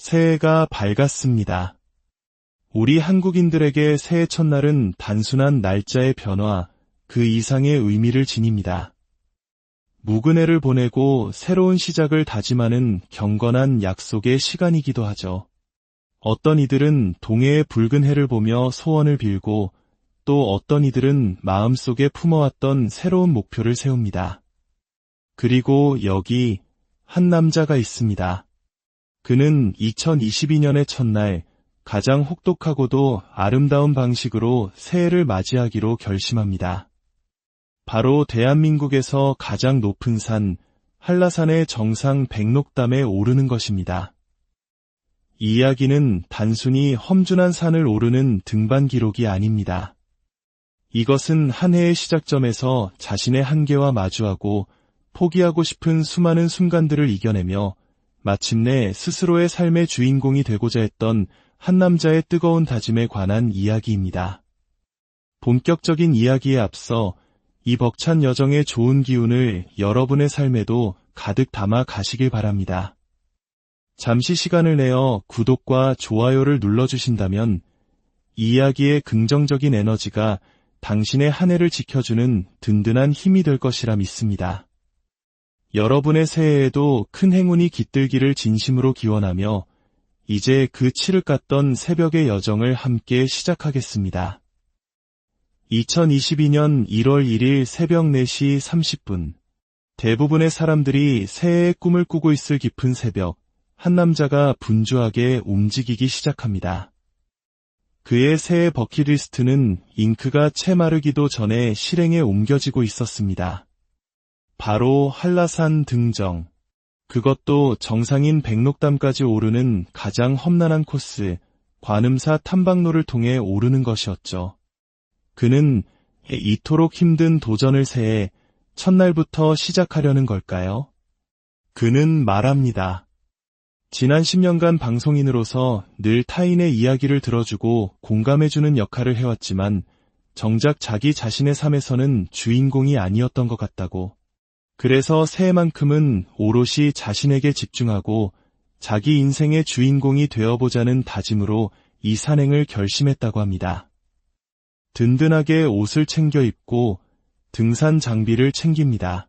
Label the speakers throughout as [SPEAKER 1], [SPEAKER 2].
[SPEAKER 1] 새해가 밝았습니다. 우리 한국인들에게 새해 첫날은 단순한 날짜의 변화, 그 이상의 의미를 지닙니다. 묵은 해를 보내고 새로운 시작을 다짐하는 경건한 약속의 시간이기도 하죠. 어떤 이들은 동해의 붉은 해를 보며 소원을 빌고 또 어떤 이들은 마음속에 품어왔던 새로운 목표를 세웁니다. 그리고 여기 한 남자가 있습니다. 그는 2022년의 첫날 가장 혹독하고도 아름다운 방식으로 새해를 맞이하기로 결심합니다. 바로 대한민국에서 가장 높은 산, 한라산의 정상 백록담에 오르는 것입니다. 이 이야기는 단순히 험준한 산을 오르는 등반 기록이 아닙니다. 이것은 한 해의 시작점에서 자신의 한계와 마주하고 포기하고 싶은 수많은 순간들을 이겨내며 마침내 스스로의 삶의 주인공이 되고자 했던 한 남자의 뜨거운 다짐에 관한 이야기입니다. 본격적인 이야기에 앞서 이 벅찬 여정의 좋은 기운을 여러분의 삶에도 가득 담아 가시길 바랍니다. 잠시 시간을 내어 구독과 좋아요를 눌러주신다면 이 이야기의 긍정적인 에너지가 당신의 한 해를 지켜주는 든든한 힘이 될 것이라 믿습니다. 여러분의 새해에도 큰 행운이 깃들기를 진심으로 기원하며 이제 그 칠흑 같던 새벽의 여정을 함께 시작하겠습니다. 2022년 1월 1일 새벽 4시 30분. 대부분의 사람들이 새해의 꿈을 꾸고 있을 깊은 새벽, 한 남자가 분주하게 움직이기 시작합니다. 그의 새해 버킷리스트는 잉크가 채 마르기도 전에 실행에 옮겨지고 있었습니다. 바로 한라산 등정. 그것도 정상인 백록담까지 오르는 가장 험난한 코스, 관음사 탐방로를 통해 오르는 것이었죠. 그는 이토록 힘든 도전을 새해 첫날부터 시작하려는 걸까요? 그는 말합니다. 지난 10년간 방송인으로서 늘 타인의 이야기를 들어주고 공감해주는 역할을 해왔지만 정작 자기 자신의 삶에서는 주인공이 아니었던 것 같다고. 그래서 새해만큼은 오롯이 자신에게 집중하고 자기 인생의 주인공이 되어보자는 다짐으로 이 산행을 결심했다고 합니다. 든든하게 옷을 챙겨 입고 등산 장비를 챙깁니다.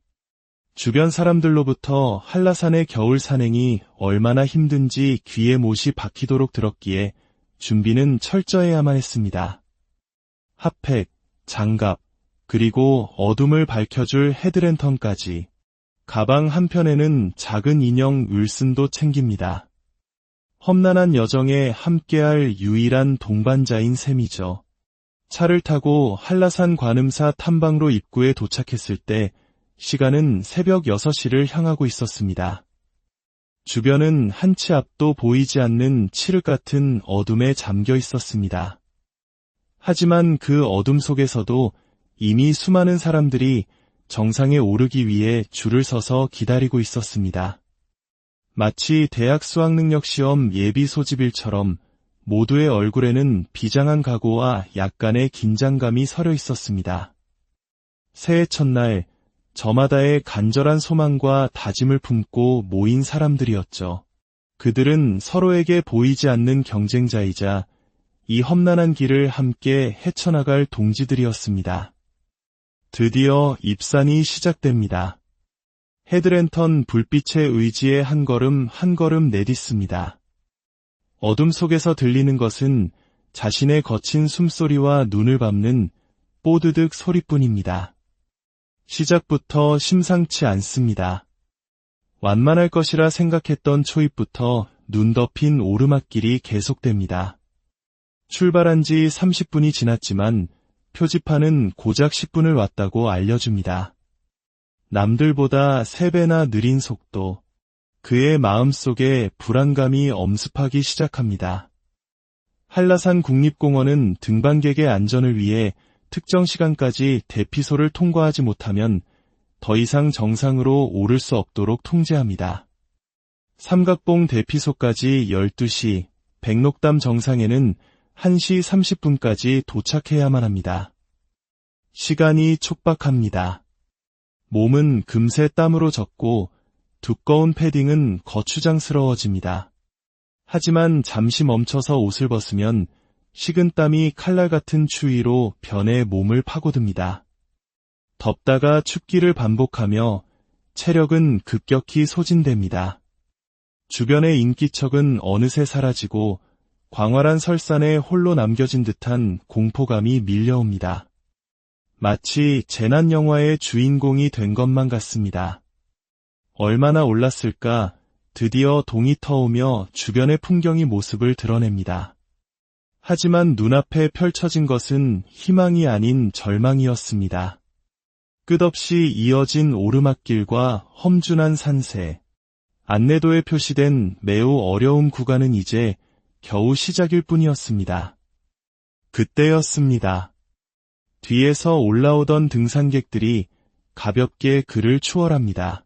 [SPEAKER 1] 주변 사람들로부터 한라산의 겨울 산행이 얼마나 힘든지 귀에 못이 박히도록 들었기에 준비는 철저해야만 했습니다. 핫팩, 장갑, 그리고 어둠을 밝혀줄 헤드랜턴까지. 가방 한편에는 작은 인형 윌슨도 챙깁니다. 험난한 여정에 함께할 유일한 동반자인 셈이죠. 차를 타고 한라산 관음사 탐방로 입구에 도착했을 때 시간은 새벽 6시를 향하고 있었습니다. 주변은 한 치 앞도 보이지 않는 칠흑 같은 어둠에 잠겨 있었습니다. 하지만 그 어둠 속에서도 이미 수많은 사람들이 정상에 오르기 위해 줄을 서서 기다리고 있었습니다. 마치 대학 수학능력시험 예비 소집일처럼 모두의 얼굴에는 비장한 각오와 약간의 긴장감이 서려 있었습니다. 새해 첫날, 저마다의 간절한 소망과 다짐을 품고 모인 사람들이었죠. 그들은 서로에게 보이지 않는 경쟁자이자 이 험난한 길을 함께 헤쳐나갈 동지들이었습니다. 드디어 입산이 시작됩니다. 헤드랜턴 불빛의 의지에 한 걸음 한 걸음 내딛습니다. 어둠 속에서 들리는 것은 자신의 거친 숨소리와 눈을 밟는 뽀드득 소리뿐입니다. 시작부터 심상치 않습니다. 완만할 것이라 생각했던 초입부터 눈 덮인 오르막길이 계속됩니다. 출발한 지 30분이 지났지만 표지판은 고작 10분을 왔다고 알려줍니다. 남들보다 3배나 느린 속도. 그의 마음속에 불안감이 엄습하기 시작합니다. 한라산 국립공원은 등반객의 안전을 위해 특정 시간까지 대피소를 통과하지 못하면 더 이상 정상으로 오를 수 없도록 통제합니다. 삼각봉 대피소까지 12시, 백록담 정상에는 1시 30분까지 도착해야만 합니다. 시간이 촉박합니다. 몸은 금세 땀으로 젖고 두꺼운 패딩은 거추장스러워집니다. 하지만 잠시 멈춰서 옷을 벗으면 식은땀이 칼날 같은 추위로 변해 몸을 파고듭니다. 덥다가 춥기를 반복하며 체력은 급격히 소진됩니다. 주변의 인기척은 어느새 사라지고 광활한 설산에 홀로 남겨진 듯한 공포감이 밀려옵니다. 마치 재난 영화의 주인공이 된 것만 같습니다. 얼마나 올랐을까? 드디어 동이 터오며 주변의 풍경이 모습을 드러냅니다. 하지만 눈앞에 펼쳐진 것은 희망이 아닌 절망이었습니다. 끝없이 이어진 오르막길과 험준한 산세, 안내도에 표시된 매우 어려운 구간은 이제 겨우 시작일 뿐이었습니다. 그때였습니다. 뒤에서 올라오던 등산객들이 가볍게 그를 추월합니다.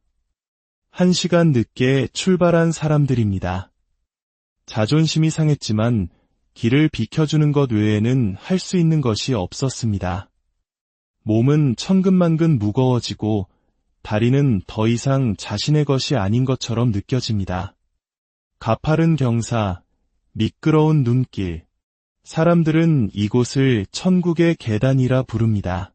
[SPEAKER 1] 1시간 늦게 출발한 사람들입니다. 자존심이 상했지만 길을 비켜주는 것 외에는 할 수 있는 것이 없었습니다. 몸은 천근만근 무거워지고 다리는 더 이상 자신의 것이 아닌 것처럼 느껴집니다. 가파른 경사, 미끄러운 눈길, 사람들은 이곳을 천국의 계단이라 부릅니다.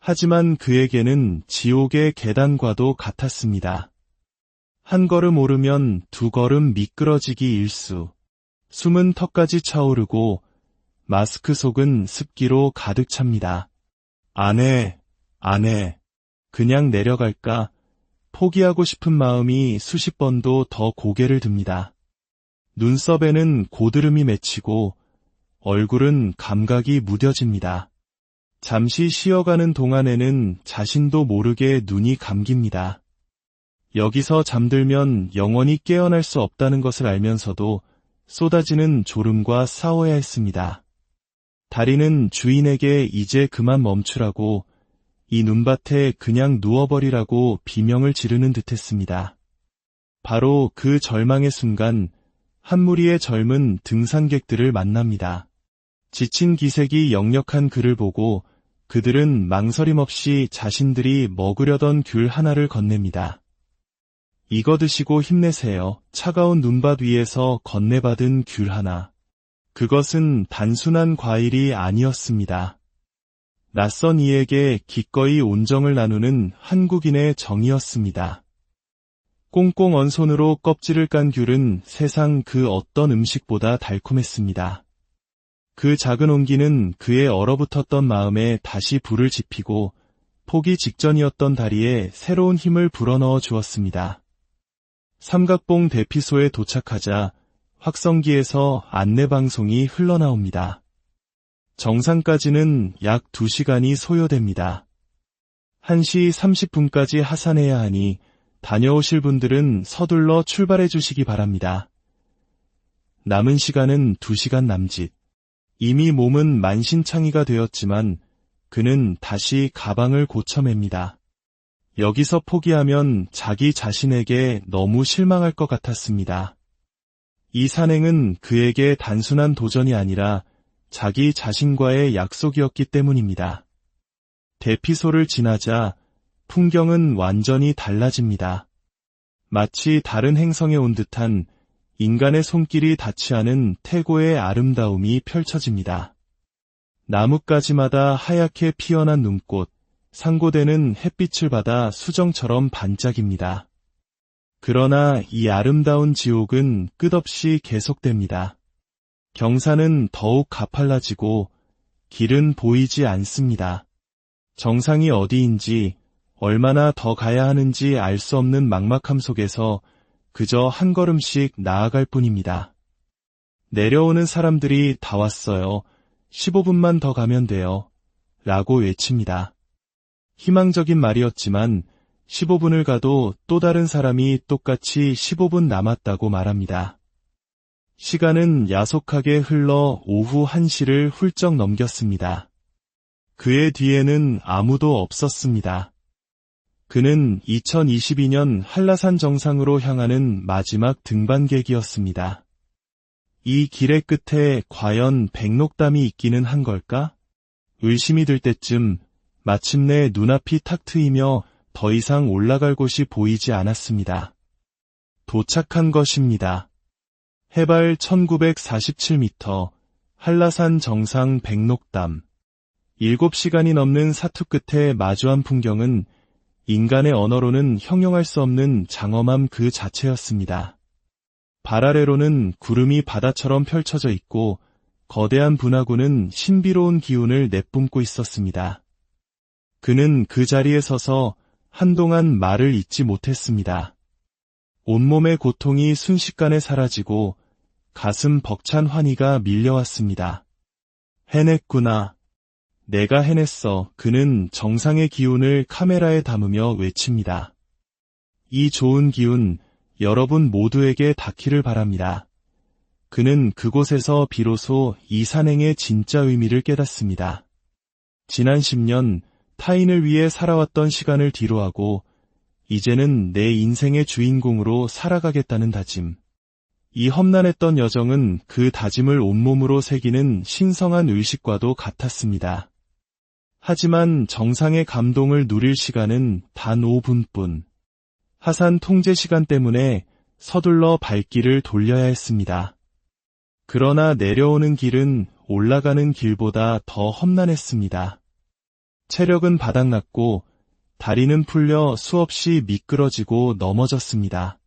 [SPEAKER 1] 하지만 그에게는 지옥의 계단과도 같았습니다. 한 걸음 오르면 2걸음 미끄러지기 일수, 숨은 턱까지 차오르고 마스크 속은 습기로 가득 찹니다. 안 해, 그냥 내려갈까? 포기하고 싶은 마음이 수십 번도 더 고개를 듭니다. 눈썹에는 고드름이 맺히고 얼굴은 감각이 무뎌집니다. 잠시 쉬어가는 동안에는 자신도 모르게 눈이 감깁니다. 여기서 잠들면 영원히 깨어날 수 없다는 것을 알면서도 쏟아지는 졸음과 싸워야 했습니다. 다리는 주인에게 이제 그만 멈추라고, 이 눈밭에 그냥 누워버리라고 비명을 지르는 듯했습니다. 바로 그 절망의 순간 한 무리의 젊은 등산객들을 만납니다. 지친 기색이 역력한 그를 보고 그들은 망설임 없이 자신들이 먹으려던 귤 하나를 건넵니다. 이거 드시고 힘내세요. 차가운 눈밭 위에서 건네받은 귤 하나. 그것은 단순한 과일이 아니었습니다. 낯선 이에게 기꺼이 온정을 나누는 한국인의 정이었습니다. 꽁꽁 언 손으로 껍질을 깐 귤은 세상 그 어떤 음식보다 달콤했습니다. 그 작은 온기는 그의 얼어붙었던 마음에 다시 불을 지피고 포기 직전이었던 다리에 새로운 힘을 불어넣어 주었습니다. 삼각봉 대피소에 도착하자 확성기에서 안내방송이 흘러나옵니다. 정상까지는 약 2시간이 소요됩니다. 1시 30분까지 하산해야 하니 다녀오실 분들은 서둘러 출발해 주시기 바랍니다. 남은 시간은 2시간 남짓. 이미 몸은 만신창이가 되었지만 그는 다시 가방을 고쳐맵니다. 여기서 포기하면 자기 자신에게 너무 실망할 것 같았습니다. 이 산행은 그에게 단순한 도전이 아니라 자기 자신과의 약속이었기 때문입니다. 대피소를 지나자 풍경은 완전히 달라집니다. 마치 다른 행성에 온 듯한 인간의 손길이 닿지 않은 태고의 아름다움이 펼쳐집니다. 나뭇가지마다 하얗게 피어난 눈꽃, 상고대는 햇빛을 받아 수정처럼 반짝입니다. 그러나 이 아름다운 지옥은 끝없이 계속됩니다. 경사는 더욱 가팔라지고 길은 보이지 않습니다. 정상이 어디인지, 얼마나 더 가야 하는지 알 수 없는 막막함 속에서 그저 한 걸음씩 나아갈 뿐입니다. 내려오는 사람들이 다 왔어요. 15분만 더 가면 돼요. 라고 외칩니다. 희망적인 말이었지만 15분을 가도 또 다른 사람이 똑같이 15분 남았다고 말합니다. 시간은 야속하게 흘러 오후 1시를 훌쩍 넘겼습니다. 그의 뒤에는 아무도 없었습니다. 그는 2022년 한라산 정상으로 향하는 마지막 등반객이었습니다. 이 길의 끝에 과연 백록담이 있기는 한 걸까? 의심이 들 때쯤 마침내 눈앞이 탁 트이며 더 이상 올라갈 곳이 보이지 않았습니다. 도착한 것입니다. 해발 1947m, 한라산 정상 백록담. 7시간이 넘는 사투 끝에 마주한 풍경은 인간의 언어로는 형용할 수 없는 장엄함 그 자체였습니다. 발 아래로는 구름이 바다처럼 펼쳐져 있고 거대한 분화구는 신비로운 기운을 내뿜고 있었습니다. 그는 그 자리에 서서 한동안 말을 잇지 못했습니다. 온몸의 고통이 순식간에 사라지고 가슴 벅찬 환희가 밀려왔습니다. 해냈구나. 내가 해냈어. 그는 정상의 기운을 카메라에 담으며 외칩니다. 이 좋은 기운, 여러분 모두에게 닿기를 바랍니다. 그는 그곳에서 비로소 이 산행의 진짜 의미를 깨닫습니다. 지난 10년 타인을 위해 살아왔던 시간을 뒤로하고 이제는 내 인생의 주인공으로 살아가겠다는 다짐. 이 험난했던 여정은 그 다짐을 온몸으로 새기는 신성한 의식과도 같았습니다. 하지만 정상의 감동을 누릴 시간은 단 5분뿐. 하산 통제 시간 때문에 서둘러 발길을 돌려야 했습니다. 그러나 내려오는 길은 올라가는 길보다 더 험난했습니다. 체력은 바닥났고 다리는 풀려 수없이 미끄러지고 넘어졌습니다.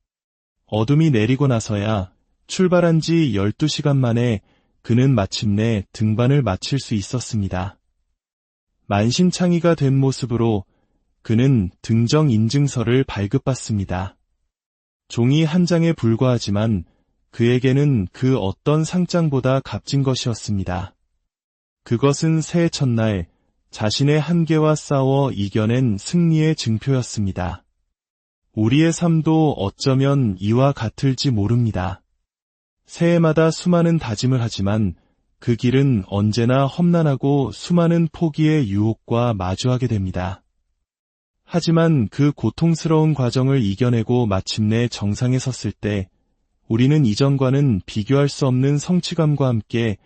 [SPEAKER 1] 어둠이 내리고 나서야 출발한 지 12시간 만에 그는 마침내 등반을 마칠 수 있었습니다. 만신창이가 된 모습으로 그는 등정 인증서를 발급받습니다. 종이 한 장에 불과하지만 그에게는 그 어떤 상장보다 값진 것이었습니다. 그것은 새해 첫날 자신의 한계와 싸워 이겨낸 승리의 증표였습니다. 우리의 삶도 어쩌면 이와 같을지 모릅니다. 새해마다 수많은 다짐을 하지만 그 길은 언제나 험난하고 수많은 포기의 유혹과 마주하게 됩니다. 하지만 그 고통스러운 과정을 이겨내고 마침내 정상에 섰을 때 우리는 이전과는 비교할 수 없는 성취감과 함께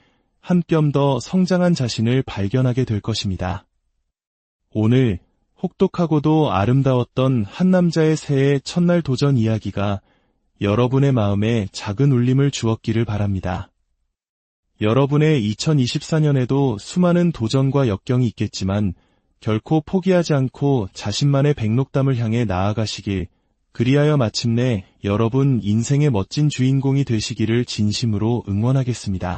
[SPEAKER 1] 한 뼘 더 성장한 자신을 발견하게 될 것입니다. 오늘 혹독하고도 아름다웠던 한 남자의 새해 첫날 도전 이야기가 여러분의 마음에 작은 울림을 주었기를 바랍니다. 여러분의 2024년에도 수많은 도전과 역경이 있겠지만 결코 포기하지 않고 자신만의 백록담을 향해 나아가시길, 그리하여 마침내 여러분 인생의 멋진 주인공이 되시기를 진심으로 응원하겠습니다.